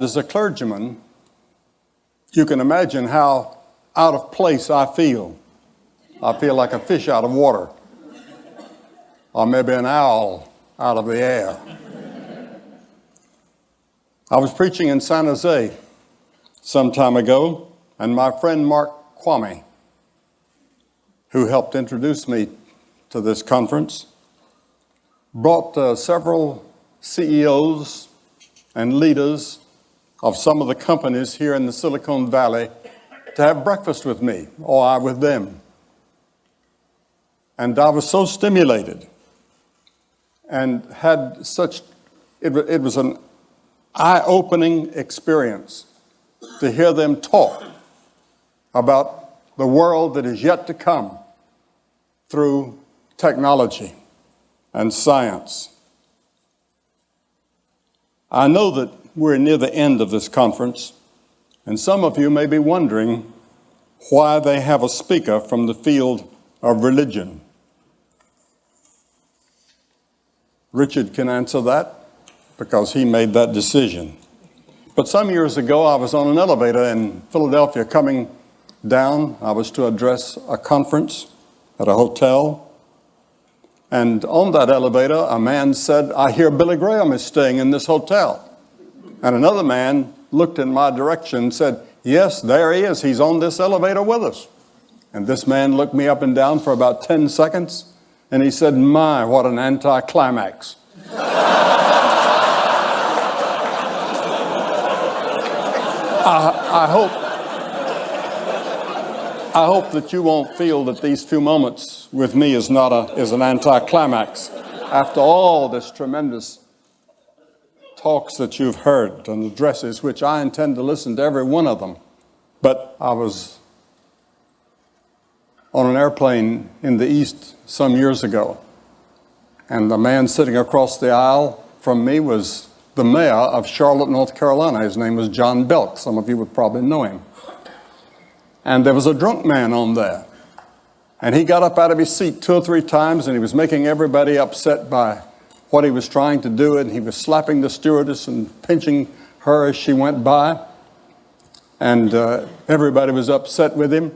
As a clergyman, you can imagine how out of place I feel. I feel like a fish out of water, or maybe an owl out of the air. I was preaching in San Jose some time ago, and my friend Mark Kwame, who helped introduce me to this conference, brought several CEOs and leaders of some of the companies here in the Silicon Valley to have breakfast with me, or I with them. And I was so stimulated and had such, it was an eye-opening experience to hear them talk about the world that is yet to come through technology and science. I know that we're near the end of this conference, and some of you may be wondering why they have a speaker from the field of religion. Richard can answer that because he made that decision. But some years ago, I was on an elevator in Philadelphia coming down. I was to address a conference at a hotel. And on that elevator, a man said, "I hear Billy Graham is staying in this hotel." And another man looked in my direction and said, "Yes, there he is. He's on this elevator with us." And this man looked me up and down for about 10 seconds, and he said, "My, what an anticlimax." I hope that you won't feel that these few moments with me is an anticlimax. After all this tremendous talks that you've heard and addresses, which I intend to listen to every one of them. But I was on an airplane in the East some years ago, and the man sitting across the aisle from me was the mayor of Charlotte, North Carolina. His name was John Belk. Some of you would probably know him. And there was a drunk man on there. And he got up out of his seat 2 or 3 times, and he was making everybody upset by what he was trying to do, and he was slapping the stewardess and pinching her as she went by. And everybody was upset with him.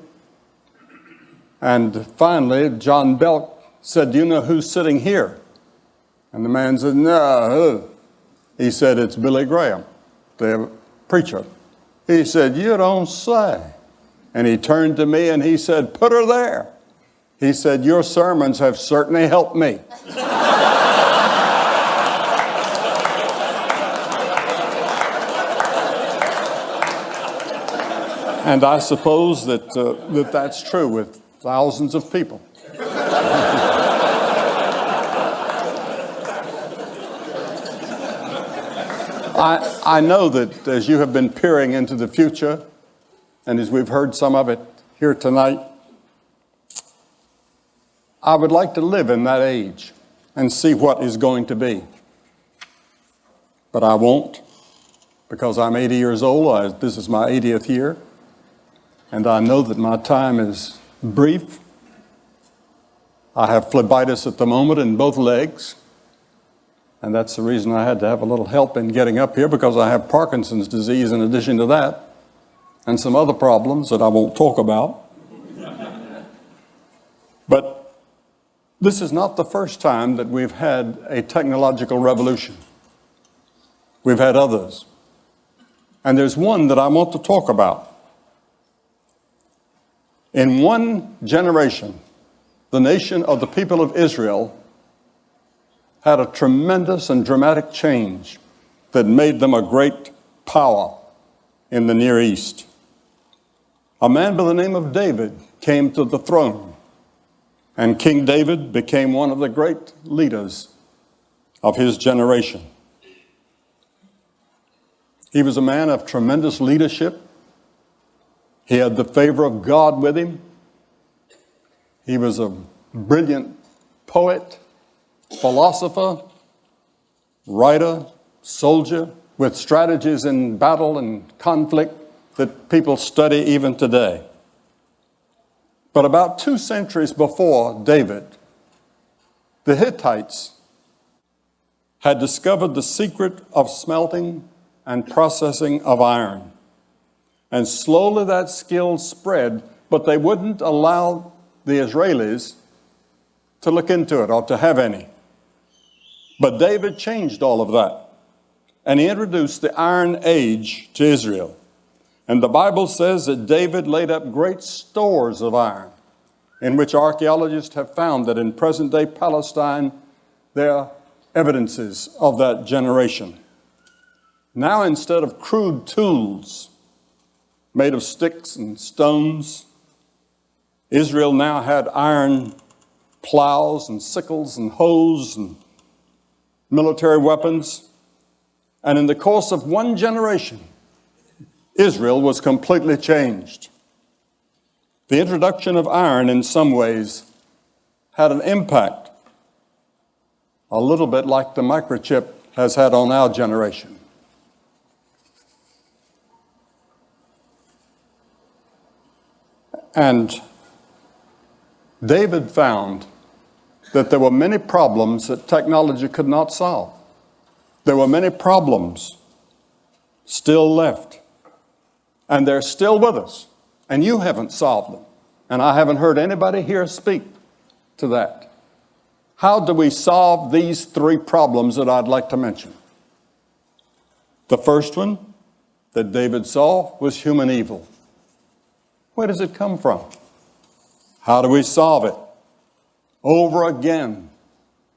And finally, John Belk said, "Do you know who's sitting here?" And the man said, "No, who?" He said, "It's Billy Graham, the preacher." He said, "You don't say." And he turned to me and he said, "Put her there." He said, "Your sermons have certainly helped me." And I suppose that that's true with thousands of people. I know that as you have been peering into the future, and as we've heard some of it here tonight, I would like to live in that age and see what is going to be. But I won't, because I'm 80 years old. This is my 80th year. And I know that my time is brief. I have phlebitis at the moment in both legs. And that's the reason I had to have a little help in getting up here, because I have Parkinson's disease in addition to that, and some other problems that I won't talk about. But this is not the first time that we've had a technological revolution. We've had others. And there's one that I want to talk about. In one generation, the nation of the people of Israel had a tremendous and dramatic change that made them a great power in the Near East. A man by the name of David came to the throne, and King David became one of the great leaders of his generation. He was a man of tremendous leadership. He had the favor of God with him. He was a brilliant poet, philosopher, writer, soldier, with strategies in battle and conflict that people study even today. But about 2 centuries before David, the Hittites had discovered the secret of smelting and processing of iron. And slowly that skill spread, but they wouldn't allow the Israelis to look into it or to have any. But David changed all of that. And he introduced the Iron Age to Israel. And the Bible says that David laid up great stores of iron, in which archaeologists have found that in present-day Palestine, there are evidences of that generation. Now, instead of crude tools made of sticks and stones, Israel now had iron plows and sickles and hoes and military weapons. And in the course of one generation, Israel was completely changed. The introduction of iron in some ways had an impact, a little bit like the microchip has had on our generation. And David found that there were many problems that technology could not solve. There were many problems still left. And they're still with us. And you haven't solved them. And I haven't heard anybody here speak to that. How do we solve these three problems that I'd like to mention? The first one that David saw was human evil. Where does it come from? How do we solve it? Over again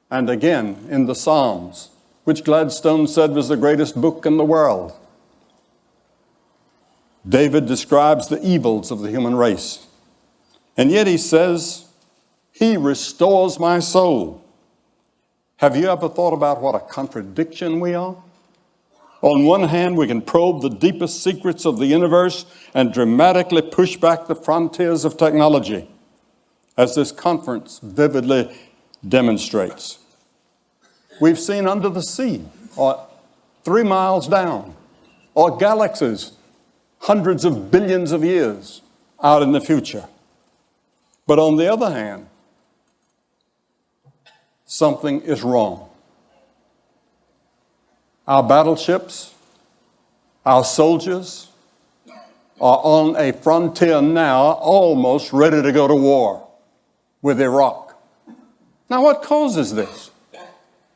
and again in the Psalms, which Gladstone said was the greatest book in the world, David describes the evils of the human race. And yet he says, He restores my soul. Have you ever thought about what a contradiction we are? On one hand, we can probe the deepest secrets of the universe and dramatically push back the frontiers of technology, as this conference vividly demonstrates. We've seen under the sea, or 3 miles down, or galaxies hundreds of billions of years out in the future. But on the other hand, something is wrong. Our battleships, our soldiers are on a frontier now almost ready to go to war with Iraq. Now, what causes this?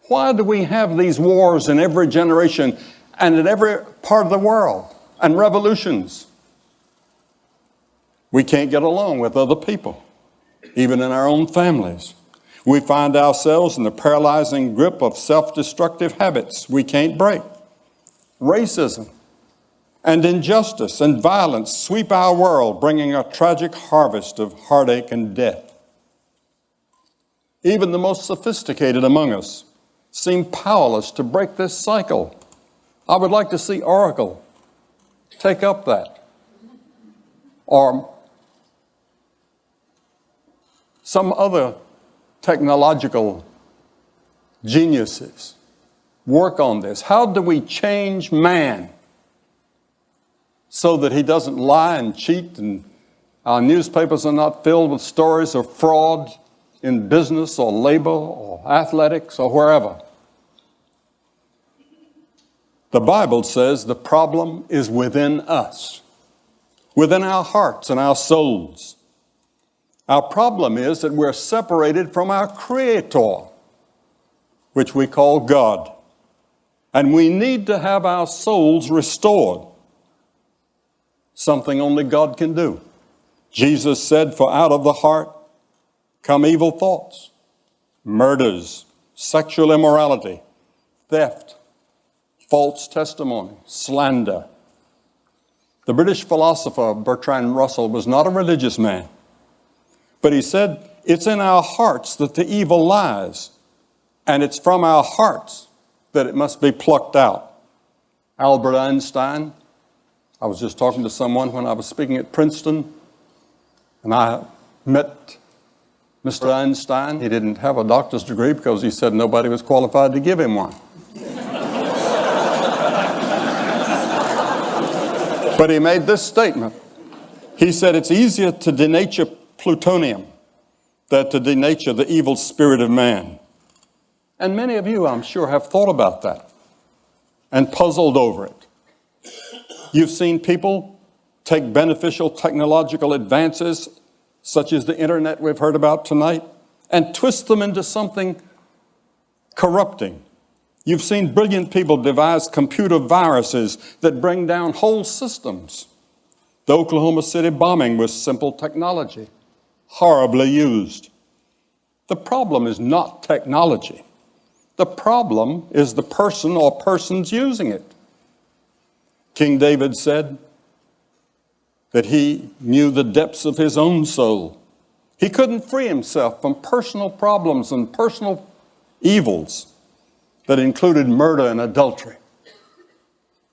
Why do we have these wars in every generation and in every part of the world, and revolutions? We can't get along with other people, even in our own families. We find ourselves in the paralyzing grip of self-destructive habits we can't break. Racism and injustice and violence sweep our world, bringing a tragic harvest of heartache and death. Even the most sophisticated among us seem powerless to break this cycle. I would like to see Oracle take up that, or some other technological geniuses work on this. How do we change man so that he doesn't lie and cheat, and our newspapers are not filled with stories of fraud in business or labor or athletics or wherever? The Bible says the problem is within us, within our hearts and our souls. Our problem is that we're separated from our Creator, which we call God. And we need to have our souls restored, something only God can do. Jesus said, "For out of the heart come evil thoughts, murders, sexual immorality, theft, false testimony, slander." The British philosopher Bertrand Russell was not a religious man, but he said, it's in our hearts that the evil lies, and it's from our hearts that it must be plucked out. Albert Einstein, I was just talking to someone when I was speaking at Princeton, and I met Mr. Einstein. He didn't have a doctor's degree because he said nobody was qualified to give him one. But he made this statement. He said, it's easier to denature plutonium than to denature the evil spirit of man. And many of you, I'm sure, have thought about that and puzzled over it. You've seen people take beneficial technological advances, such as the internet we've heard about tonight, and twist them into something corrupting. You've seen brilliant people devise computer viruses that bring down whole systems. The Oklahoma City bombing was simple technology, horribly used. The problem is not technology. The problem is the person or persons using it. King David said that he knew the depths of his own soul. He couldn't free himself from personal problems and personal evils that included murder and adultery.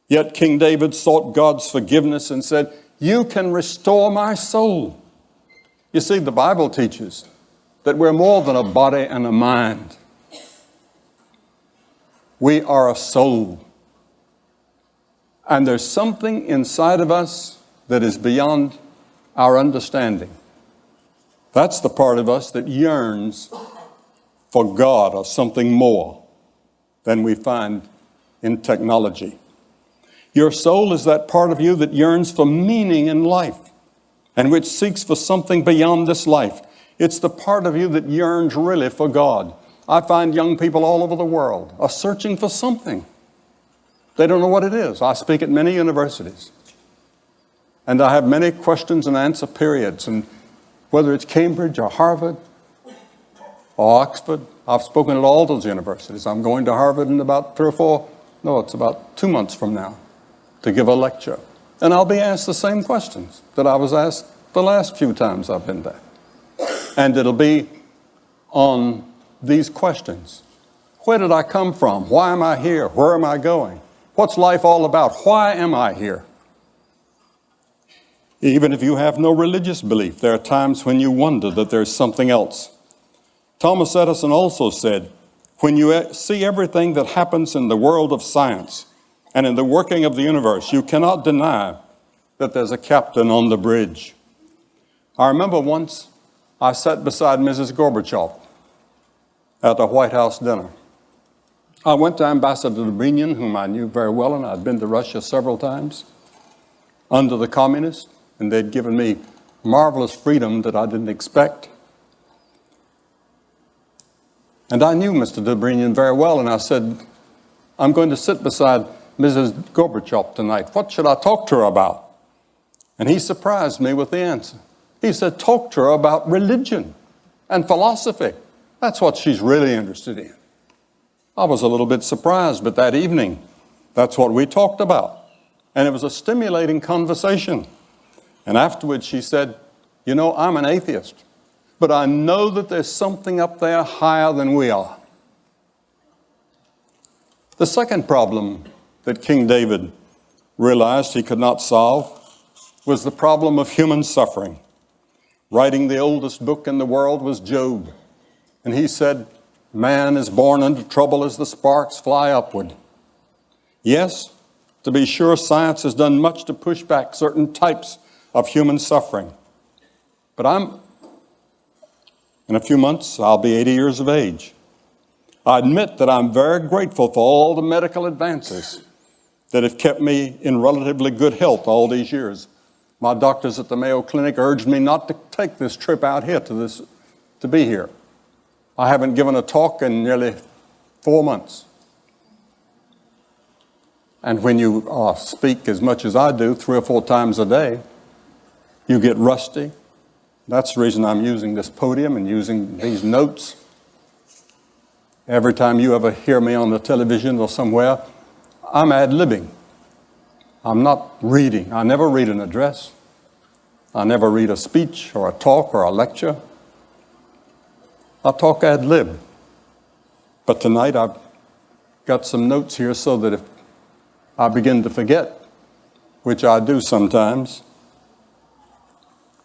Yet King David sought God's forgiveness and said, "You can restore my soul." You see, the Bible teaches that we're more than a body and a mind. We are a soul. And there's something inside of us that is beyond our understanding. That's the part of us that yearns for God or something more than we find in technology. Your soul is that part of you that yearns for meaning in life and which seeks for something beyond this life. It's the part of you that yearns really for God. I find young people all over the world are searching for something. They don't know what it is. I speak at many universities, and I have many questions and answer periods, and whether it's Cambridge or Harvard or Oxford, I've spoken at all those universities. I'm going to Harvard in about 2 months from now to give a lecture. And I'll be asked the same questions that I was asked the last few times I've been there. And it'll be on these questions. Where did I come from? Why am I here? Where am I going? What's life all about? Why am I here? Even if you have no religious belief, there are times when you wonder that there's something else. Thomas Edison also said, when you see everything that happens in the world of science and in the working of the universe, you cannot deny that there's a captain on the bridge. I remember once I sat beside Mrs. Gorbachev at a White House dinner. I went to Ambassador Dobrynin, whom I knew very well, and I'd been to Russia several times, under the communists, and they'd given me marvelous freedom that I didn't expect. And I knew Mr. Dobrynin very well, and I said, I'm going to sit beside Mrs. Gorbachev tonight. What should I talk to her about? And he surprised me with the answer. He said, talk to her about religion and philosophy. That's what she's really interested in. I was a little bit surprised, but that evening, that's what we talked about. And it was a stimulating conversation. And afterwards she said, you know, I'm an atheist, but I know that there's something up there higher than we are. The second problem that King David realized he could not solve was the problem of human suffering. Writing the oldest book in the world was Job. And he said, man is born into trouble as the sparks fly upward. Yes, to be sure, science has done much to push back certain types of human suffering. But in a few months, I'll be 80 years of age. I admit that I'm very grateful for all the medical advances that have kept me in relatively good health all these years. My doctors at the Mayo Clinic urged me not to take this trip out here to be here. I haven't given a talk in nearly 4 months. And when you speak as much as I do, 3 or 4 times a day, you get rusty. That's the reason I'm using this podium and using these notes. Every time you ever hear me on the television or somewhere, I'm ad-libbing. I'm not reading. I never read an address. I never read a speech or a talk or a lecture. I talk ad-lib. But tonight I've got some notes here so that if I begin to forget, which I do sometimes,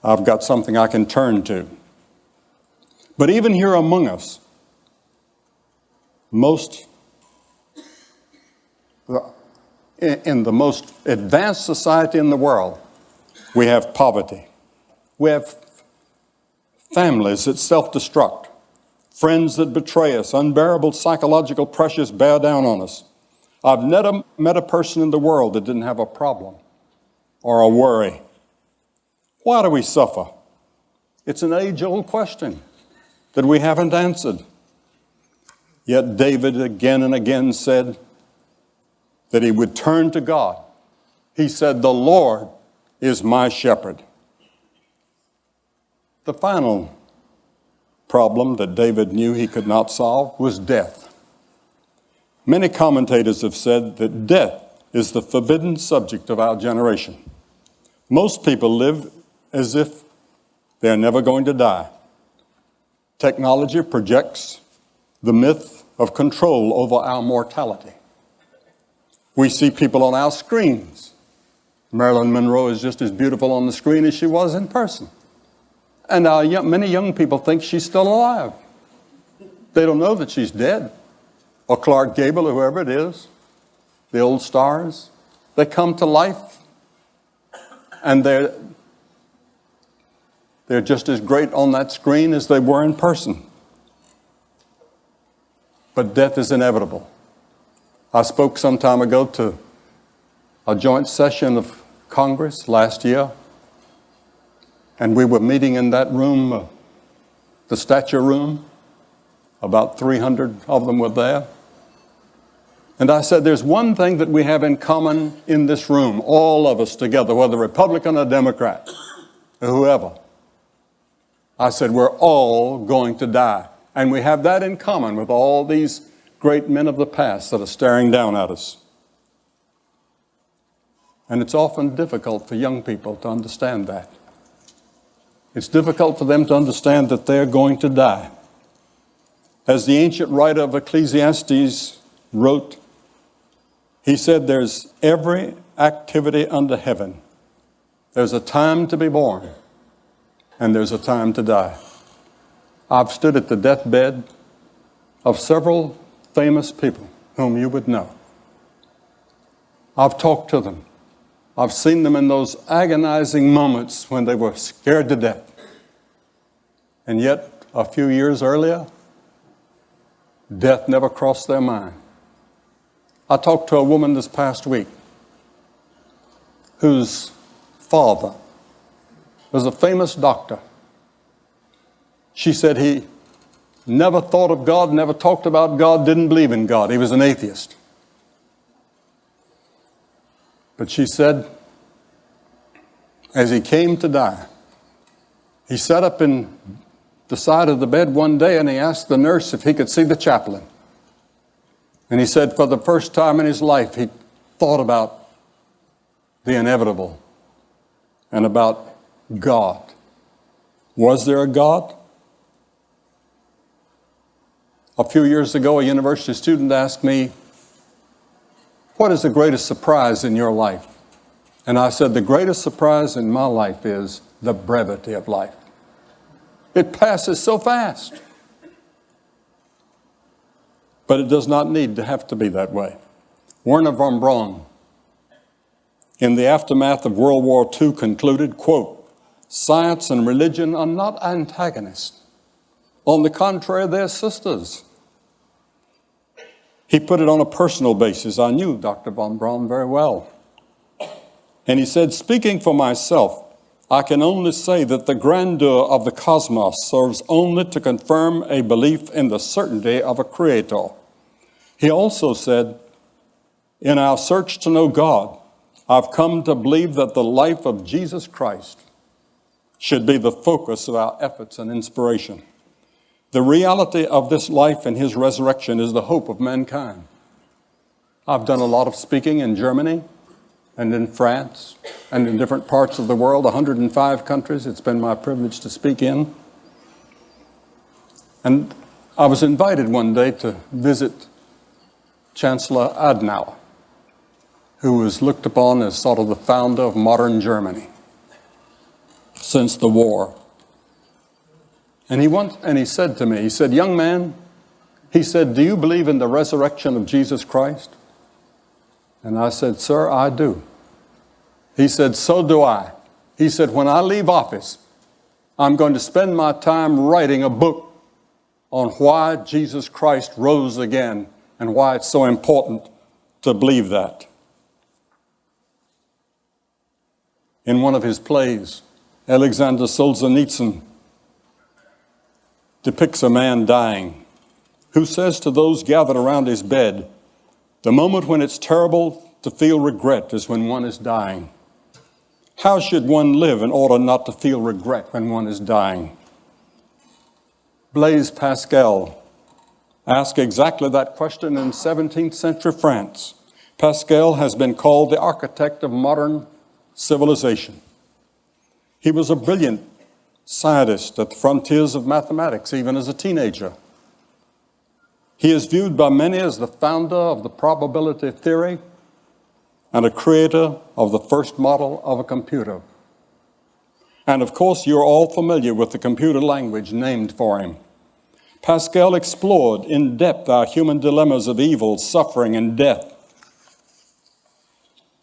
I've got something I can turn to. But even here among us, in the most advanced society in the world, we have poverty. We have families that self-destruct, friends that betray us, unbearable psychological pressures bear down on us. I've never met a person in the world that didn't have a problem or a worry? Why do we suffer? It's an age-old question that we haven't answered. Yet David again and again said that he would turn to God. He said, "The Lord is my shepherd." The final problem that David knew he could not solve was death. Many commentators have said that death is the forbidden subject of our generation. Most people live as if they're never going to die. Technology projects the myth of control over our mortality. We see people on our screens. Marilyn Monroe is just as beautiful on the screen as she was in person. And many young people think she's still alive. They don't know that she's dead. Or Clark Gable, or whoever it is, the old stars. They come to life, and they're just as great on that screen as they were in person. But death is inevitable. I spoke some time ago to a joint session of Congress last year, and we were meeting in that room, the stature room. About 300 of them were there. And I said, there's one thing that we have in common in this room, all of us together, whether Republican or Democrat, or whoever. I said, we're all going to die. And we have that in common with all these great men of the past that are staring down at us. And it's often difficult for young people to understand that. It's difficult for them to understand that they're going to die. As the ancient writer of Ecclesiastes wrote, he said, there's every activity under heaven. There's a time to be born, and there's a time to die. I've stood at the deathbed of several famous people whom you would know. I've talked to them. I've seen them in those agonizing moments when they were scared to death. And yet, a few years earlier, death never crossed their mind. I talked to a woman this past week whose father was a famous doctor. She said he never thought of God, never talked about God, didn't believe in God. He was an atheist. But she said, as he came to die, he sat up in the side of the bed one day and he asked the nurse if he could see the chaplain. And he said for the first time in his life, he thought about the inevitable and about God. Was there a God? A few years ago, a university student asked me, what is the greatest surprise in your life? And I said, the greatest surprise in my life is the brevity of life. It passes so fast. But it does not need to have to be that way. Werner von Braun, in the aftermath of World War II, concluded, quote, science and religion are not antagonists. On the contrary, they're sisters. He put it on a personal basis. I knew Dr. von Braun very well. And he said, speaking for myself, I can only say that the grandeur of the cosmos serves only to confirm a belief in the certainty of a creator. He also said, in our search to know God, I've come to believe that the life of Jesus Christ should be the focus of our efforts and inspiration. The reality of this life and his resurrection is the hope of mankind. I've done a lot of speaking in Germany and in France and in different parts of the world, 105 countries it's been my privilege to speak in. And I was invited one day to visit Chancellor Adenauer, who was looked upon as sort of the founder of modern Germany since the war. And he said to me, he said, young man, he said, do you believe in the resurrection of Jesus Christ? And I said, sir, I do. He said, so do I. He said, when I leave office, I'm going to spend my time writing a book on why Jesus Christ rose again and why it's so important to believe that. In one of his plays, Alexander Solzhenitsyn depicts a man dying who says to those gathered around his bed, "The moment when it's terrible to feel regret is when one is dying. How should one live in order not to feel regret when one is dying?" Blaise Pascal asked exactly that question in 17th century France. Pascal has been called the architect of modern civilization. He was a brilliant scientist at the frontiers of mathematics, even as a teenager. He is viewed by many as the founder of the probability theory and a creator of the first model of a computer. And of course, you're all familiar with the computer language named for him. Pascal explored in depth our human dilemmas of evil, suffering, and death.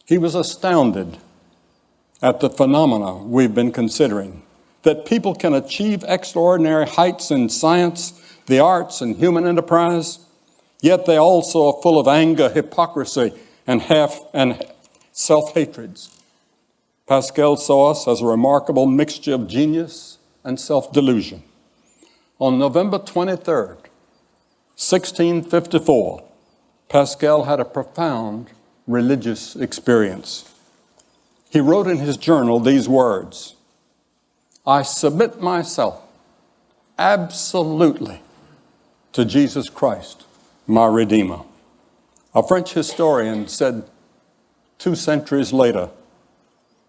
He was astounded at the phenomena we've been considering, that people can achieve extraordinary heights in science, the arts, and human enterprise, yet they also are full of anger, hypocrisy, and self-hatreds. Pascal saw us as a remarkable mixture of genius and self-delusion. On November 23rd, 1654, Pascal had a profound religious experience. He wrote in his journal these words, "I submit myself absolutely to Jesus Christ, my Redeemer." A French historian said 2 centuries later,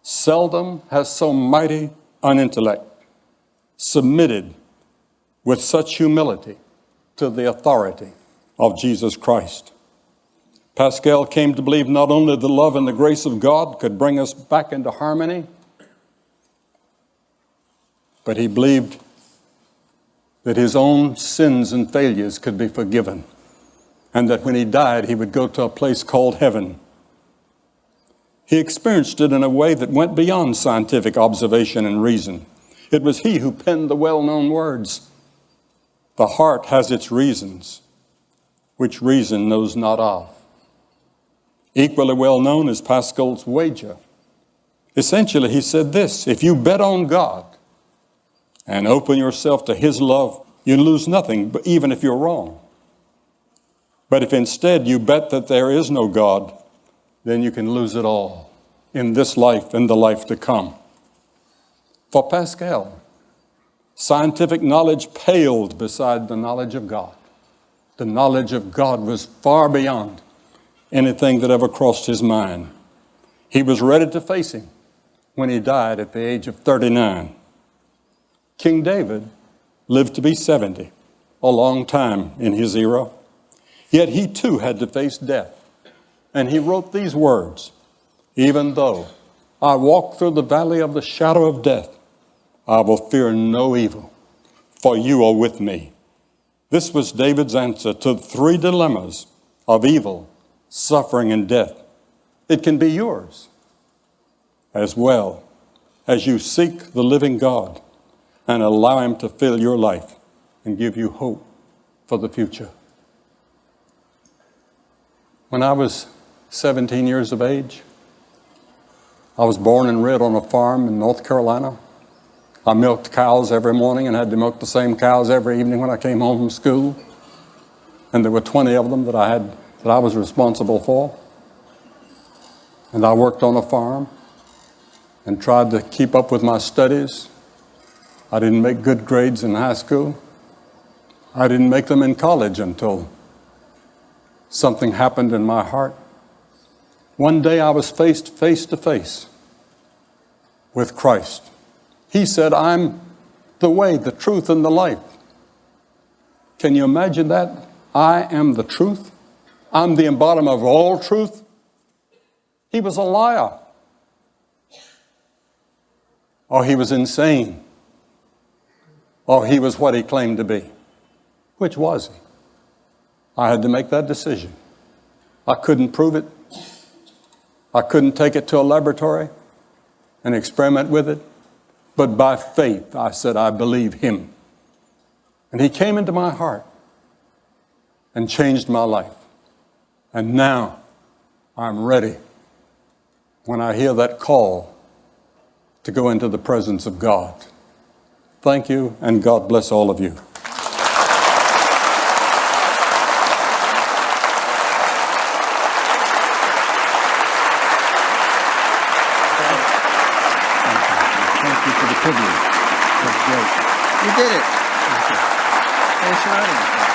"Seldom has so mighty an intellect submitted with such humility to the authority of Jesus Christ." Pascal came to believe not only the love and the grace of God could bring us back into harmony, but he believed that his own sins and failures could be forgiven, and that when he died, he would go to a place called heaven. He experienced it in a way that went beyond scientific observation and reason. It was he who penned the well-known words, "The heart has its reasons, which reason knows not of." Equally well known is Pascal's wager. Essentially, he said this: if you bet on God and open yourself to his love, you lose nothing, even if you're wrong. But if instead you bet that there is no God, then you can lose it all in this life and the life to come. For Pascal, scientific knowledge paled beside the knowledge of God. The knowledge of God was far beyond anything that ever crossed his mind. He was ready to face him when he died at the age of 39. King David lived to be 70, a long time in his era. Yet he too had to face death. And he wrote these words, "Even though I walk through the valley of the shadow of death, I will fear no evil, for you are with me." This was David's answer to the 3 dilemmas of evil, suffering, and death. It can be yours as well as you seek the living God and allow him to fill your life and give you hope for the future. When I was 17 years of age, I was born and reared on a farm in North Carolina. I milked cows every morning and had to milk the same cows every evening when I came home from school. And there were 20 of them that I was responsible for. And I worked on a farm and tried to keep up with my studies. I didn't make good grades in high school. I didn't make them in college until something happened in my heart. One day I was faced face to face with Christ. He said, "I'm the way, the truth, and the life." Can you imagine that? I am the truth. I'm the embodiment of all truth. He was a liar. Or he was insane. Or he was what he claimed to be. Which was he? I had to make that decision. I couldn't prove it. I couldn't take it to a laboratory and experiment with it. But by faith, I said, I believe him. And he came into my heart and changed my life. And now I'm ready when I hear that call to go into the presence of God. Thank you, and God bless all of you. Thank you for the privilege. That's great. You did it. Thanks for having us.